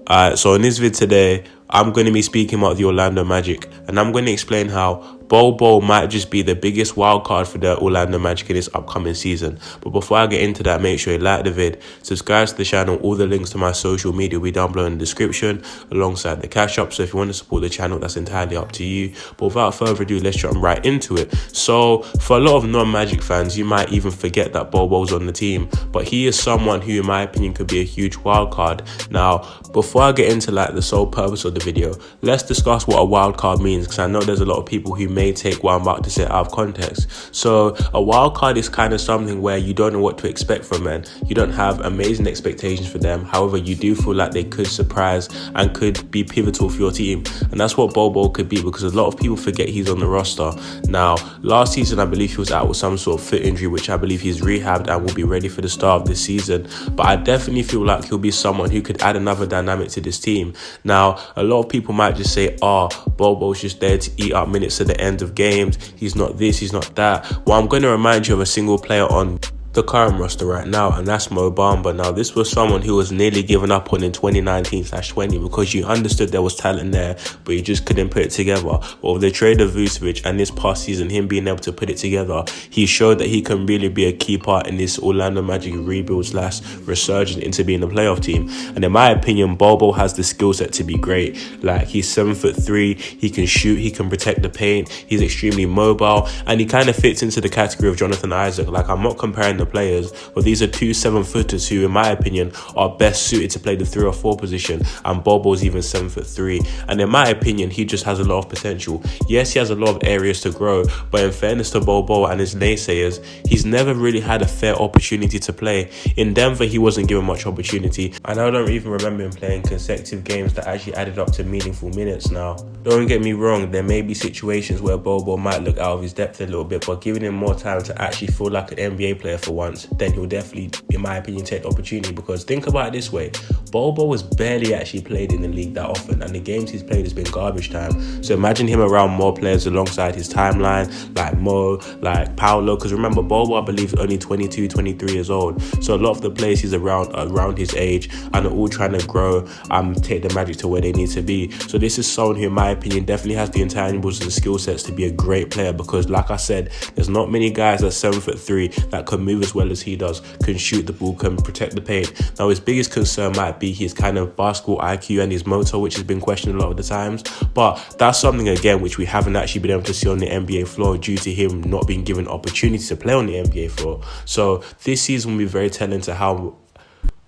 Alright, so in this vid today, I'm going to be speaking about the Orlando Magic, and I'm going to explain how Bol Bol might just be the biggest wild card for the Orlando Magic in this upcoming season. But before I get into that, make sure you like the vid, subscribe to the channel. All the links to my social media will be down below in the description alongside the cash up. So if you want to support the channel, that's entirely up to you. But without further ado, let's jump right into it. So for a lot of non-Magic fans, you might even forget that Bol Bol's on the team, but he is someone who, in my opinion, could be a huge wild card. Now, before I get into the sole purpose of the video, let's discuss what a wild card means, because I know there's a lot of people who may take what I'm about to say out of context. So a wild card is kind of something where you don't know what to expect from them. You don't have amazing expectations for them. However, you do feel like they could surprise and could be pivotal for your team. And that's what Bol Bol could be, because a lot of people forget he's on the roster. Now, last season, I believe he was out with some sort of foot injury, which I believe he's rehabbed and will be ready for the start of this season. But I definitely feel like he'll be someone who could add another dynamic to this team. Now, a lot of people might just say, Bol Bol's just there to eat up minutes at the end of games. He's not this, he's not that. Well, I'm going to remind you of a single player on the current roster right now, and that's Mo Bamba. Now, this was someone who was nearly given up on in 2019/20 because you understood there was talent there, but you just couldn't put it together. But with the trade of Vucevic and this past season, him being able to put it together, he showed that he can really be a key part in this Orlando Magic rebuild / resurgence into being a playoff team. And in my opinion, Bol Bol has the skill set to be great. Like, he's 7'3", he can shoot, he can protect the paint, he's extremely mobile, and he kind of fits into the category of Jonathan Isaac. Like, I'm not comparing the players, but these are two 7-footers who, in my opinion, are best suited to play the 3 or 4 position, and Bol Bol's even 7'3", and in my opinion, he just has a lot of potential. Yes, he has a lot of areas to grow, but in fairness to Bol Bol and his naysayers, he's never really had a fair opportunity to play. In Denver, he wasn't given much opportunity, and I don't even remember him playing consecutive games that actually added up to meaningful minutes. Now, don't get me wrong, there may be situations where Bol Bol might look out of his depth a little bit, but giving him more time to actually feel like an NBA player for once, then he'll definitely, in my opinion, take the opportunity. Because think about it this way, Bol Bol has barely actually played in the league that often, and the games he's played has been garbage time. So imagine him around more players alongside his timeline, like Mo, like Paolo, because remember, Bol Bol, I believe, is only 22, 23 years old. So a lot of the players he's around his age, and are all trying to grow and take the Magic to where they need to be. So this is someone who, in my opinion, definitely has the intangibles and the skill sets to be a great player, because like I said, there's not many guys that's 7'3" that can move as well as he does, can shoot the ball, can protect the paint. Now, his biggest concern might be his kind of basketball IQ and his motor, which has been questioned a lot of the times, but that's something, again, which we haven't actually been able to see on the NBA floor due to him not being given opportunity to play on the NBA floor. So this season will be very telling to how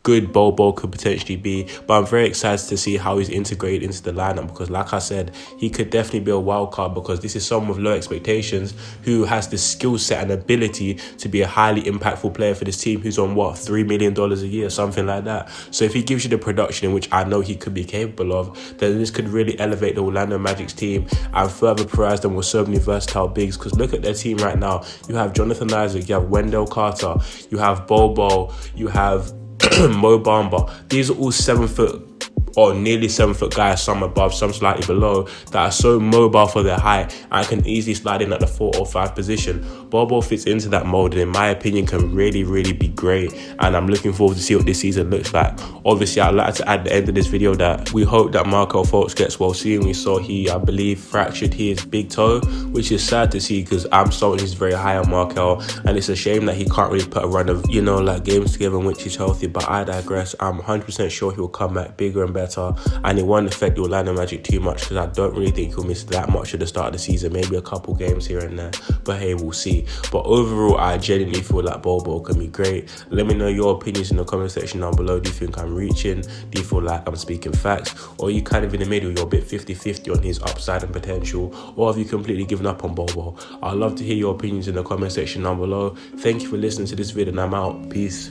good Bol Bol could potentially be, but I'm very excited to see how he's integrated into the lineup, because like I said, he could definitely be a wild card, because this is someone with low expectations who has the skill set and ability to be a highly impactful player for this team, who's on what, $3 million a year, something like that. So if he gives you the production in which I know he could be capable of, then this could really elevate the Orlando Magic's team and further provide them with so many versatile bigs. Because look at their team right now, you have Jonathan Isaac, you have Wendell Carter, you have Bol Bol, you have Mo Bamba. These are all 7 foot or nearly 7 foot guys, some above, some slightly below, that are so mobile for their height and can easily slide in at the 4 or 5 position. Bol Bol fits into that mold, and in my opinion can really be great, and I'm looking forward to see what this season looks like. Obviously, I'd like to add at the end of this video that we hope that Markelle Fultz gets well soon. We saw he, I believe, fractured his big toe, which is sad to see, because I'm someone who's very high on Markelle, and it's a shame that he can't really put a run of, games together in which he's healthy. But I digress. I'm 100% sure he'll come back bigger and better, and it won't affect the Orlando Magic too much, because I don't really think he'll miss that much at the start of the season, maybe a couple games here and there, but hey, we'll see. But overall, I genuinely feel like Bol Bol can be great. Let me know your opinions in the comment section down below. Do you think I'm reaching? Do you feel like I'm speaking facts? Or are you kind of in the middle? You're a bit 50-50 on his upside and potential? Or have you completely given up on Bol Bol? I'd love to hear your opinions in the comment section down below. Thank you for listening to this video, and I'm out. Peace.